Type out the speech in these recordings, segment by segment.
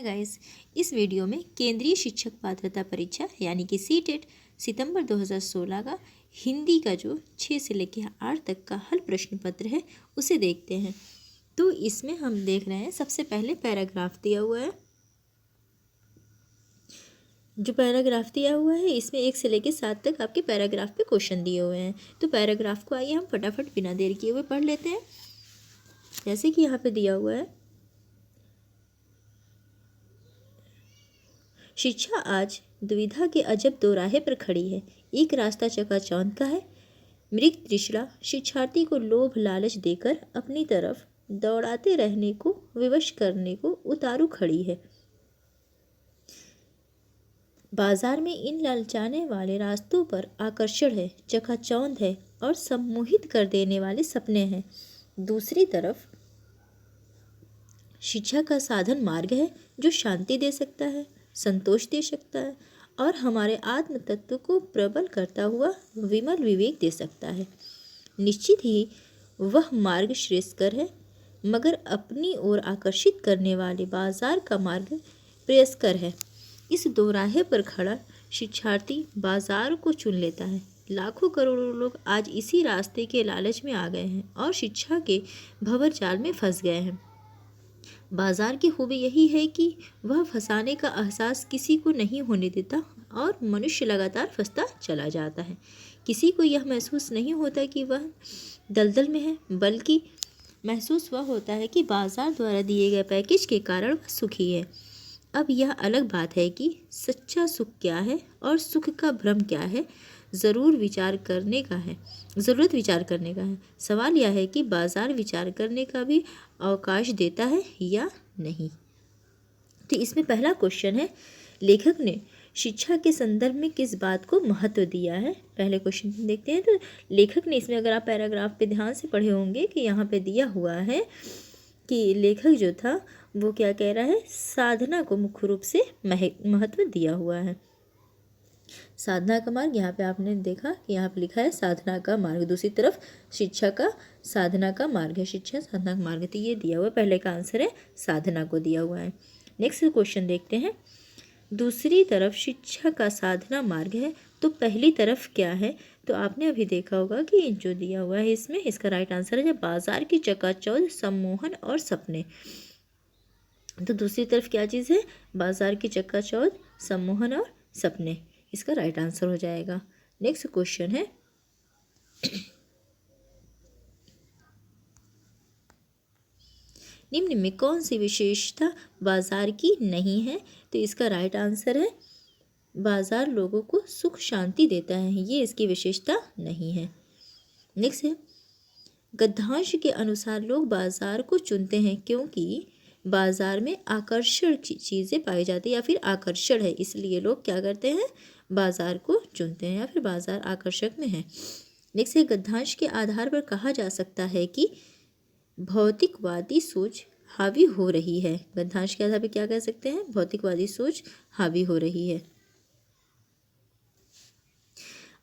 Guys, इस video में केंद्रीय शिक्षक पात्रता परीक्षा यानी कि सीटेट सितंबर 2016 का हिंदी का जो 6 से लेकर 8 तक का हल प्रश्न पत्र है उसे देखते हैं। तो इसमें हम देख रहे हैं सबसे पहले पैराग्राफ दिया हुआ है। जो पैराग्राफ दिया हुआ है इसमें 1 से लेकर 7 तक आपके पैराग्राफ पे क्वेश्चन दिए हुए हैं। तो पैराग्राफ को आइए हम फटाफट बिना देर किए हुए पढ़ लेते हैं। जैसे कि यहाँ पे दिया हुआ है, शिक्षा आज दुविधा के अजब दोराहे पर खड़ी है। एक रास्ता चकाचौंध का है। मृग तृष्णा शिक्षार्थी को लोभ लालच देकर अपनी तरफ दौड़ाते रहने को विवश करने को उतारू खड़ी है। बाजार में इन ललचाने वाले रास्तों पर आकर्षण है, चकाचौंध है और सम्मोहित कर देने वाले सपने हैं। दूसरी तरफ शिक्षा का साधन मार्ग है जो शांति दे सकता है, संतोष दे सकता है और हमारे आत्म तत्व को प्रबल करता हुआ विमल विवेक दे सकता है। निश्चित ही वह मार्ग श्रेयस्कर है, मगर अपनी ओर आकर्षित करने वाले बाजार का मार्ग प्रेयस्कर है। इस दोराहे पर खड़ा शिक्षार्थी बाजार को चुन लेता है। लाखों करोड़ों लोग आज इसी रास्ते के लालच में आ गए हैं और शिक्षा के भंवर जाल में फंस गए हैं। बाजार की खूबी यही है कि वह फंसाने का एहसास किसी को नहीं होने देता और मनुष्य लगातार फंसता चला जाता है। किसी को यह महसूस नहीं होता कि वह दलदल में है, बल्कि महसूस वह होता है कि बाजार द्वारा दिए गए पैकेज के कारण वह सुखी है। अब यह अलग बात है कि सच्चा सुख क्या है और सुख का भ्रम क्या है, ज़रूरत विचार करने का है। सवाल यह है कि बाजार विचार करने का भी अवकाश देता है या नहीं। तो इसमें पहला क्वेश्चन है, लेखक ने शिक्षा के संदर्भ में किस बात को महत्व दिया है। पहले क्वेश्चन देखते हैं। तो लेखक ने इसमें, अगर आप पैराग्राफ पे ध्यान से पढ़े होंगे कि यहाँ पे दिया हुआ है कि लेखक जो था वो क्या कह रहा है, साधना को मुख्य रूप से महत्व दिया हुआ है। साधना का मार्ग, यहाँ पे आपने देखा कि यहाँ पे लिखा है साधना का मार्ग, दूसरी तरफ शिक्षा का साधना का मार्ग है, शिक्षा साधना का मार्ग। तो ये दिया हुआ है, पहले का आंसर है साधना को दिया हुआ है। नेक्स्ट क्वेश्चन देखते हैं। दूसरी तरफ शिक्षा का साधना मार्ग है तो पहली तरफ क्या है। तो आपने अभी देखा होगा कि जो दिया हुआ है इसमें इसका राइट आंसर है बाजार की चकाचौंध, सम्मोहन और सपने। तो दूसरी तरफ क्या चीज़ है, बाजार की चकाचौंध, सम्मोहन और सपने, इसका राइट आंसर हो जाएगा। नेक्स्ट क्वेश्चन है, निम्न में कौन सी विशेषता बाजार की नहीं है। तो इसका राइट आंसर है बाजार लोगों को सुख शांति देता है, ये इसकी विशेषता नहीं है। नेक्स्ट है, गद्यांश के अनुसार लोग बाजार को चुनते हैं क्योंकि बाजार में आकर्षण चीज़ें पाई जाती है या फिर आकर्षण है, इसलिए लोग क्या करते हैं, बाजार को चुनते हैं या फिर बाजार आकर्षक में है। नेक्स्ट है, गद्यांश के आधार पर कहा जा सकता है कि भौतिकवादी सोच हावी हो रही है। गद्यांश के आधार पर क्या कह सकते हैं, भौतिकवादी सोच हावी हो रही है।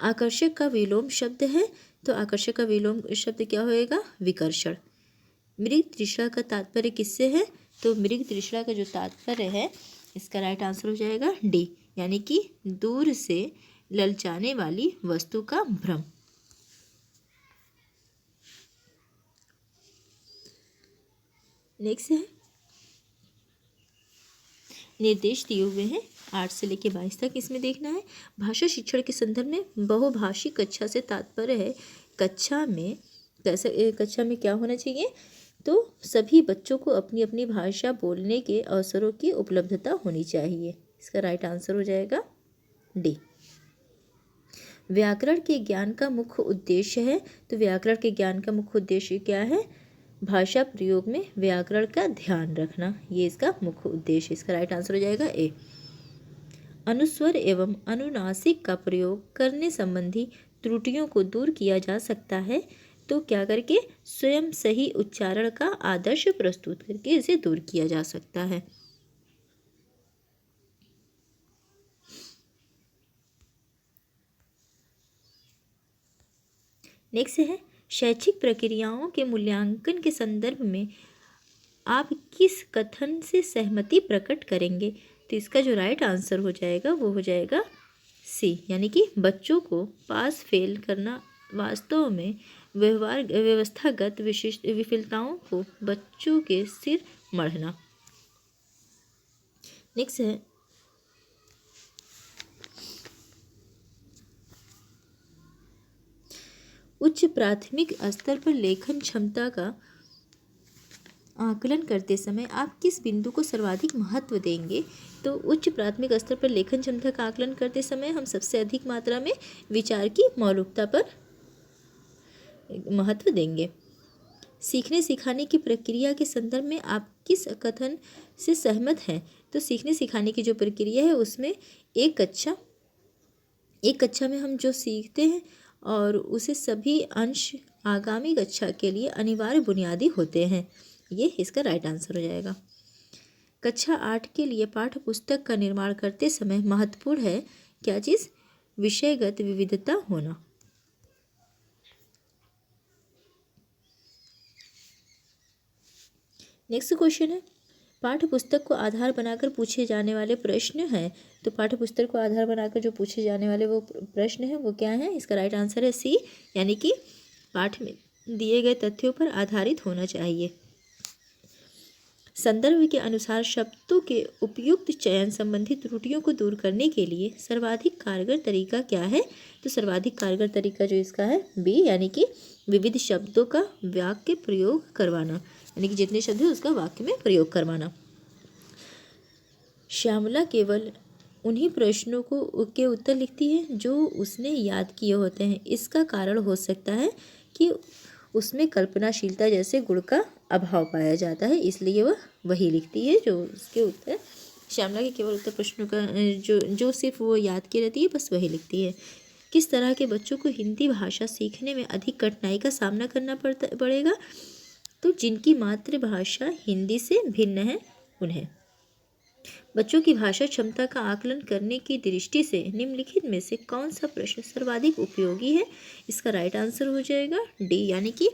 आकर्षक का विलोम शब्द है, तो आकर्षक का विलोम शब्द क्या होएगा, विकर्षण। मृग तृष्णा का तात्पर्य किससे है। तो मृग तृष्णा का जो तात्पर्य है इसका राइट आंसर हो जाएगा डी, यानी कि दूर से ललचाने वाली वस्तु का भ्रम। नेक्स्ट है, निर्देश दिए हुए हैं 8 से लेकर 22 तक, इसमें देखना है। भाषा शिक्षण के संदर्भ में बहुभाषी कक्षा से तात्पर्य है कक्षा में क्या होना चाहिए, तो सभी बच्चों को अपनी अपनी भाषा बोलने के अवसरों की उपलब्धता होनी चाहिए, इसका राइट आंसर हो जाएगा डी। व्याकरण के ज्ञान का मुख्य उद्देश्य है। तो व्याकरण के ज्ञान का मुख्य उद्देश्य क्या है, भाषा प्रयोग में व्याकरण का ध्यान रखना, ये इसका मुख्य उद्देश्य, इसका राइट आंसर हो जाएगा ए। अनुस्वर एवं अनुनासिक का प्रयोग करने संबंधी त्रुटियों को दूर किया जा सकता है, तो क्या करके, स्वयं सही उच्चारण का आदर्श प्रस्तुत करके इसे दूर किया जा सकता है। नेक्स्ट है, शैक्षिक प्रक्रियाओं के मूल्यांकन के संदर्भ में आप किस कथन से सहमति प्रकट करेंगे? तो इसका जो राइट आंसर हो जाएगा वो हो जाएगा सी, यानी कि बच्चों को पास फेल करना वास्तव में व्यवस्थागत विशिष्ट विफलताओं को बच्चों के सिर मढ़ना। नेक्स्ट है उच्च प्राथमिक स्तर पर लेखन क्षमता का आकलन करते समय आप किस बिंदु को सर्वाधिक महत्व देंगे? तो उच्च प्राथमिक स्तर पर लेखन क्षमता का आकलन करते समय हम सबसे अधिक मात्रा में विचार की मौलिकता पर महत्व देंगे। सीखने सिखाने की प्रक्रिया के संदर्भ में आप किस कथन से सहमत हैं? तो सीखने सिखाने की जो प्रक्रिया है उसमें एक कक्षा में हम जो सीखते हैं और उसे सभी अंश आगामी कक्षा के लिए अनिवार्य बुनियादी होते हैं। ये इसका राइट आंसर हो जाएगा। कक्षा 8 के लिए पाठ्य पुस्तक का निर्माण करते समय महत्वपूर्ण है क्या चीज़? विषयगत विविधता होना। नेक्स्ट क्वेश्चन है पाठ्य पुस्तक को आधार बनाकर पूछे जाने वाले प्रश्न हैं। तो पाठ्य पुस्तक को आधार बनाकर जो पूछे जाने वाले वो प्रश्न हैं वो क्या है? इसका राइट आंसर है सी, यानी कि पाठ में दिए गए तथ्यों पर आधारित होना चाहिए। संदर्भ के अनुसार शब्दों के उपयुक्त चयन संबंधी त्रुटियों को दूर करने के लिए सर्वाधिक कारगर तरीका क्या है? तो सर्वाधिक कारगर तरीका जो इसका है बी, यानी कि विविध शब्दों का वाक्य प्रयोग करवाना, यानी कि जितने शब्द हैं उसका वाक्य में प्रयोग करवाना। श्यामला केवल उन्हीं प्रश्नों के उत्तर लिखती है जो उसने याद किए होते हैं। इसका कारण हो सकता है कि उसमें कल्पनाशीलता जैसे गुण का अभाव पाया जाता है, इसलिए वह वही लिखती है जो उसके उत्तर। श्यामला के केवल उत्तर प्रश्नों का जो सिर्फ वो याद की रहती है बस वही लिखती है। किस तरह के बच्चों को हिंदी भाषा सीखने में अधिक कठिनाई का सामना करना पड़ेगा? तो जिनकी मातृभाषा हिंदी से भिन्न है उन्हें। बच्चों की भाषा क्षमता का आकलन करने की दृष्टि से निम्नलिखित में से कौन सा प्रश्न सर्वाधिक उपयोगी है? इसका राइट आंसर हो जाएगा डी, यानी कि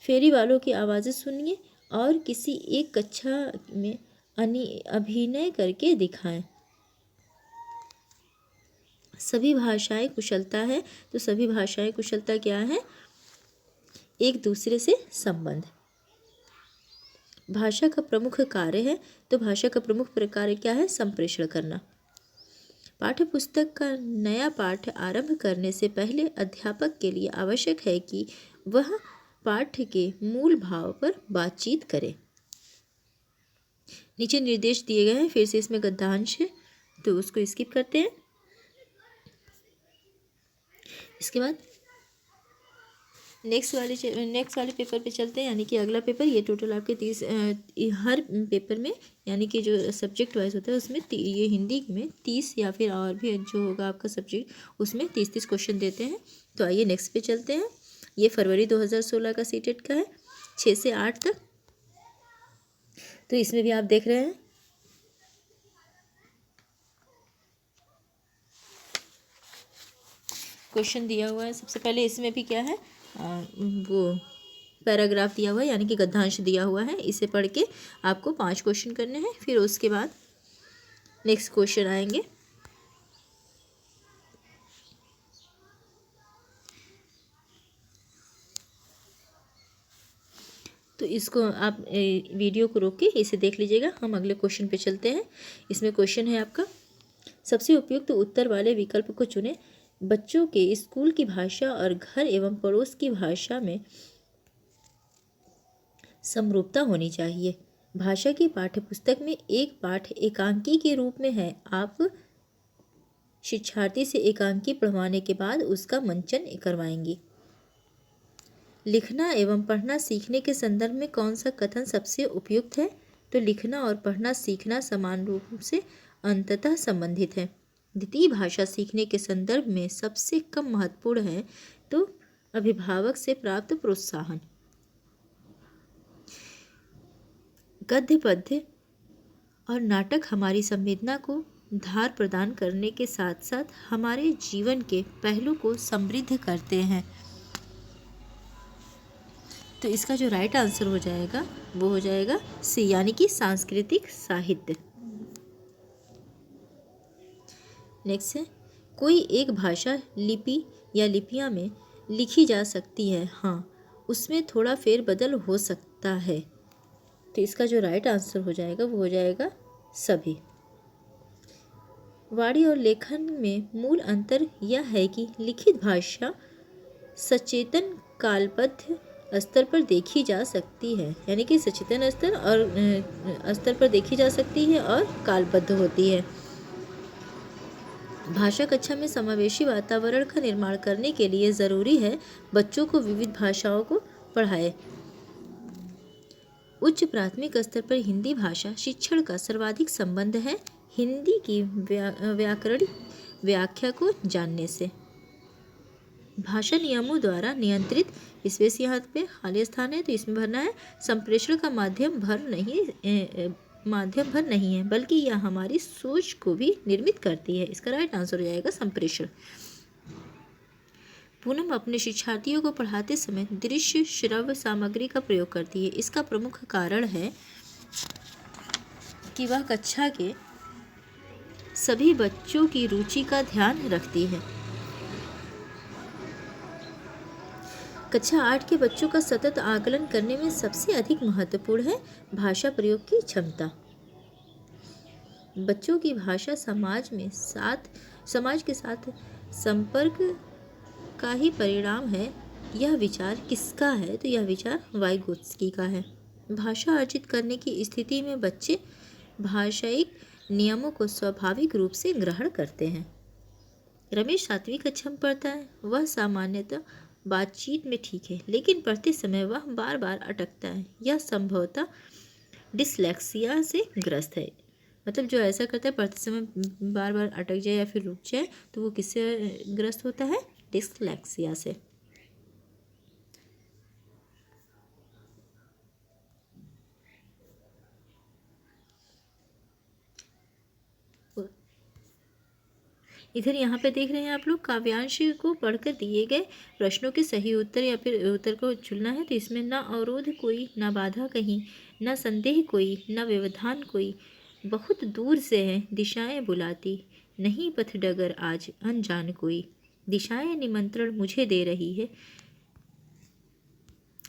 फेरी वालों की आवाज़ें सुनिए और किसी एक कक्षा में अभिनय करके दिखाएं। सभी भाषाएं कुशलता है, तो सभी भाषाएं कुशलता क्या है? एक दूसरे से संबंध। भाषा का प्रमुख कार्य है, तो भाषा का प्रमुख कार्य क्या है? संप्रेषण करना। पाठ्य पुस्तक का नया पाठ आरंभ करने से पहले अध्यापक के लिए आवश्यक है कि वह पाठ्य के मूल भाव पर बातचीत करें। नीचे निर्देश दिए गए हैं, फिर से इसमें गद्यांश है तो उसको स्किप करते हैं। इसके बाद नेक्स्ट वाले पेपर पे चलते हैं, यानी कि अगला पेपर। ये टोटल आपके 30 हर पेपर में, यानी कि जो सब्जेक्ट वाइज होता है उसमें ये हिंदी में 30 या फिर और भी जो होगा आपका सब्जेक्ट उसमें 30 क्वेश्चन देते हैं। तो आइए नेक्स्ट पे चलते हैं। ये फरवरी 2016 का सीटेट का है 6 से 8 तक। तो इसमें भी आप देख रहे हैं क्वेश्चन दिया हुआ है। सबसे पहले इसमें भी क्या है वो पैराग्राफ दिया हुआ है, यानी कि गद्यांश दिया हुआ है। इसे पढ़ के आपको 5 क्वेश्चन करने हैं, फिर उसके बाद नेक्स्ट क्वेश्चन आएंगे। तो इसको आप वीडियो को रोक के इसे देख लीजिएगा। हम अगले क्वेश्चन पे चलते हैं। इसमें क्वेश्चन है आपका, सबसे उपयुक्त उत्तर वाले विकल्प को चुनें। बच्चों के स्कूल की भाषा और घर एवं पड़ोस की भाषा में समरूपता होनी चाहिए। भाषा की पाठ्यपुस्तक में एक पाठ एकांकी के रूप में है। आप शिक्षार्थी से एकांकी पढ़वाने के बाद उसका मंचन करवाएंगी। लिखना एवं पढ़ना सीखने के संदर्भ में कौन सा कथन सबसे उपयुक्त है? तो लिखना और पढ़ना सीखना समान रूप से अंततः संबंधित है। द्वितीय भाषा सीखने के संदर्भ में सबसे कम महत्वपूर्ण है, तो अभिभावक से प्राप्त प्रोत्साहन। गद्य पद्य और नाटक हमारी संवेदना को धार प्रदान करने के साथ साथ हमारे जीवन के पहलू को समृद्ध करते हैं। तो इसका जो राइट आंसर हो जाएगा वो हो जाएगा सी, यानी कि सांस्कृतिक साहित्य। नेक्स्ट है, कोई एक भाषा लिपि या लिपियां में लिखी जा सकती है, हाँ, उसमें थोड़ा फेरबदल हो सकता है। तो इसका जो राइट आंसर हो जाएगा वो हो जाएगा सभी। वाणी और लेखन में मूल अंतर यह है कि लिखित भाषा सचेतन कालबद्ध स्तर पर देखी जा सकती है, यानी कि सचेतन स्तर और स्तर पर देखी जा सकती है और कालबद्ध होती है। भाषा कक्षा में समावेशी वातावरण का निर्माण करने के लिए ज़रूरी है बच्चों को विविध भाषाओं को पढ़ाएं। उच्च प्राथमिक स्तर पर हिंदी भाषा शिक्षण का सर्वाधिक संबंध है हिंदी की व्याकरणिक व्याख्या को जानने से। भाषा नियमों द्वारा नियंत्रित, इसमें से यहाँ पे खाली स्थान है तो इसमें भरना है। संप्रेषण का माध्यम भर नहीं है, बल्कि यह हमारी सोच को भी निर्मित करती है। इसका राइट आंसर हो जाएगा संप्रेषण। पूनम अपने शिक्षार्थियों को पढ़ाते समय दृश्य श्रव्य सामग्री का प्रयोग करती है। इसका प्रमुख कारण है कि वह कक्षा के सभी बच्चों की रुचि का ध्यान रखती है। कक्षा 8 के बच्चों का सतत आकलन करने में सबसे अधिक महत्वपूर्ण है भाषा प्रयोग की क्षमता। बच्चों की भाषा समाज के साथ संपर्क का ही परिणाम है। यह विचार किसका है? तो यह विचार वाइगोत्स्की का है। भाषा अर्जित करने की स्थिति में बच्चे भाषायिक नियमों को स्वाभाविक रूप से ग्रहण करते हैं। रमेश 7वीं कक्षा में पढ़ता है। वह सामान्यतः बातचीत में ठीक है, लेकिन पढ़ते समय वह बार बार अटकता है। यह संभवतः डिसलेक्सिया से ग्रस्त है। मतलब जो ऐसा करता है पढ़ते समय बार बार अटक जाए या फिर रुक जाए, तो वो किससे ग्रस्त होता है? डिसलेक्सिया से। इधर यहाँ पे देख रहे हैं आप लोग, काव्यांश को पढ़कर दिए गए प्रश्नों के सही उत्तर या फिर उत्तर को चुनना है। तो इसमें ना अवरोध कोई, ना बाधा कहीं, ना संदेह कोई, ना व्यवधान कोई, बहुत दूर से है दिशाएं बुलाती, नहीं पथ डगर आज अनजान कोई, दिशाएं निमंत्रण मुझे दे रही है,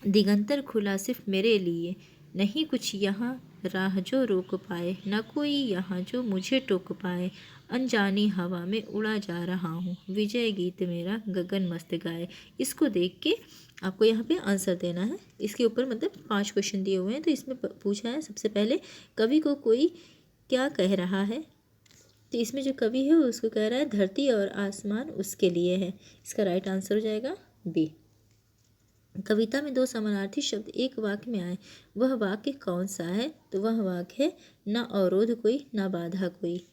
दिगंतर खुला सिर्फ मेरे लिए, नहीं कुछ यहाँ राह जो रोक पाए, न कोई यहाँ जो मुझे टोक पाए, अनजानी हवा में उड़ा जा रहा हूँ, विजय गीत मेरा गगन मस्त गाए। इसको देख के आपको यहाँ पे आंसर देना है। इसके ऊपर मतलब 5 क्वेश्चन दिए हुए हैं। तो इसमें पूछा है सबसे पहले, कवि को कोई क्या कह रहा है? तो इसमें जो कवि है उसको कह रहा है धरती और आसमान उसके लिए है। इसका राइट आंसर हो जाएगा बी। कविता में 2 समानार्थी शब्द एक वाक्य में आए, वह वाक्य कौन सा है? तो वह वाक्य है ना अवरोध कोई, ना बाधा कोई।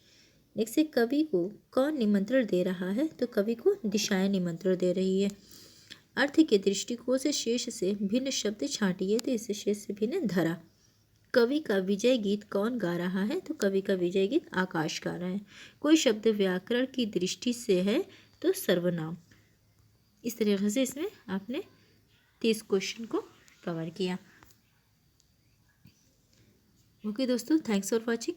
नेक्स्ट है, कवि को कौन निमंत्रण दे रहा है? तो कवि को दिशाएं निमंत्रण दे रही है। अर्थ के दृष्टिकोण से शेष से भिन्न शब्द छांटिए। तो इससे शेष से भिन्न धरा। कवि का विजय गीत कौन गा रहा है? तो कवि का विजय गीत आकाश गा रहा है। कोई शब्द व्याकरण की दृष्टि से है तो सर्वनाम। इस तरीके से इसमें आपने 30 क्वेश्चन को कवर किया। ओके दोस्तों, थैंक्स फॉर वॉचिंग।